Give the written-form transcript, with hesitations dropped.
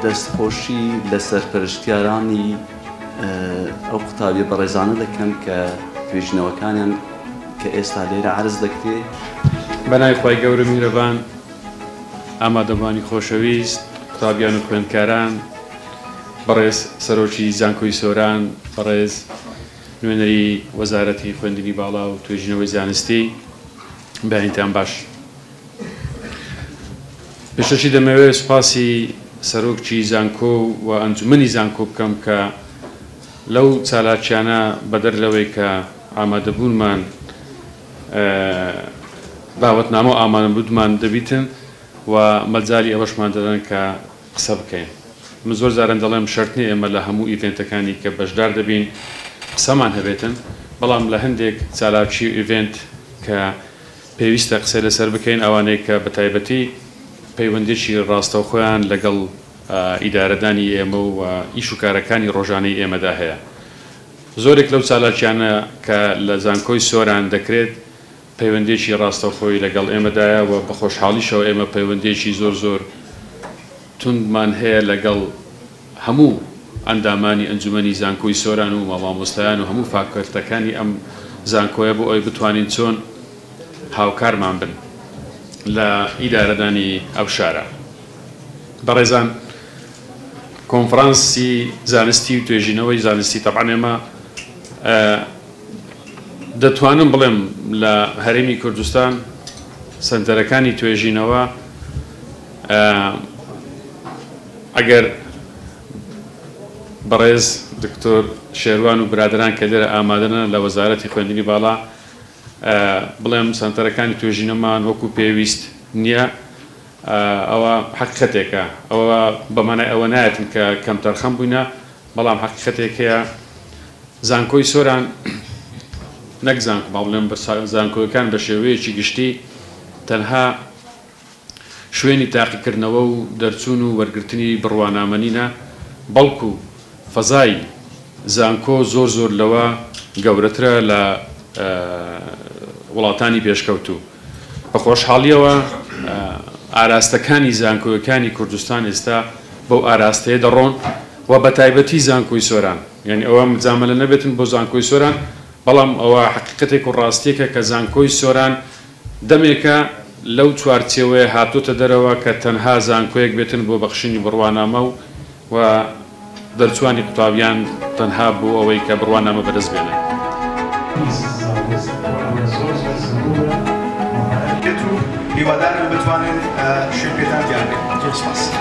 دەستخۆشی لە سەرپەرشتیارانی ئەو قوتابیە بەڕێزانە دەکەم کە توێژینەوەکانیان کە ئێستا لێرە عەرز دەکرێت. بەناوی خوای گەورە میهرەبان، ئامادەبوانی خۆشەویست، قوتابیان و خوێندکاران، بەڕێز سەرۆکی زانکۆی سۆران، بەڕێز نوێنەری وەزارەتی خوێندنی باڵا و توێژینەوەی زانستی، بەینتان باش. پێشەشی دەمەوێت سوپاسی سەرۆکی زانکۆ و ئەنجومەنی زانکۆ بکەم کە لەو چالاکیانە بەدەر لەوەی کە ئامادەبوونمان باوەتنامە و ئامادەبوونمان دەبیتن و مەجای ئەوەشمان دەدەن کە قسە بکەین. من زۆر جاران دەڵێم شەرت نییە ئێمە لە هەموو ئیڤێنتەکانی کە بەشدار دەبین قسەمان هەبێتن، بەڵام لە هەندێک چالاکی ئیڤێنت کە پێویستە قسەی لەسەر بکەین، ئەوانەیە کە بەتایبەتی پەیوەندێکی ڕاستەوخۆیان لەگەڵ ئیدارەدانی ئێمە و ئیش و کارەکانی ڕۆژانەی ئێمەدا هەیە. زۆرێک لەو چالاکیانە کە لە زانکۆی سۆران دەکرێت پەیوەندێکی ڕاستەوخۆی لەگەڵ ئێمەدایە و بە خۆشحاڵیشەوە ئێمە پەیوەندێکی زۆر توندمان هەیە لەگەڵ هەموو ئەندامانی ئەنجومەنی زانکۆی سۆران و مامۆستایان و هەموو فاکەرتەکانی ئەم زانکۆیە بۆ ئەوی بتوانین چۆن هاوکارمان بن لە ئیدارەدانی ئەو شارە. بەڕێزان، کۆنفرانسی زانستی و توێژینەوەی زانستی تەبعاً ئێمە دەتوانم بڵێم لە هەرێمی کوردستان سەنتەرەکانی توێژینەوە ئەگەر بەڕێز دکتۆر شێروان و برادران کە لێرە ئامادەنە لە وەزارەتی خوێندنی باڵا بڵێم سەنتەرەکانی توێژینەمان وەکو پێویست نییە، ئەوە حەقیقەتێکە، ئەوە بەمانای ئەوە نایەتن کە کەم تەرخەم بووینە، بەڵام حەقیقەتێک هەیە. زانکۆی سۆران نەک زانکۆ باڵێم بە زانکۆیەکان بە شێوەیەکی گشتی تەنها شوێنی تاقیکردنەوە و دەرچوون و وەرگرتنی بڕوانامەنینە، بەڵکو فەزای زانکۆ زۆر لەوە گەورەترە لە وڵاتانی پێشکەوتوو. بە خۆشحاڵیەوە ئاراستەکانی زانکۆیەکانی کوردستان ئێستا بەو ئاراستەیە دەڕۆن و بە تایبەتی زانکۆی سۆران، یعنی ئەوە مجاملە نەبێتن بۆ زانکۆی سۆران، بەڵام ئەوە حقیقەتێک و ڕاستیەکە کە زانکۆی سۆران دەمێکە لەو چوارچێوەیە هاتوۆتە دەرەوە کە تەنها زانکۆیەک بێتن بۆ بەخشینی بڕوانامە و دەرچوانی قوتابیان تەنها بۆ ئەوەی کە بڕوانامە بەدەست بێنن. هیوادارم بتوانین شوێن پێتان دیار بێت.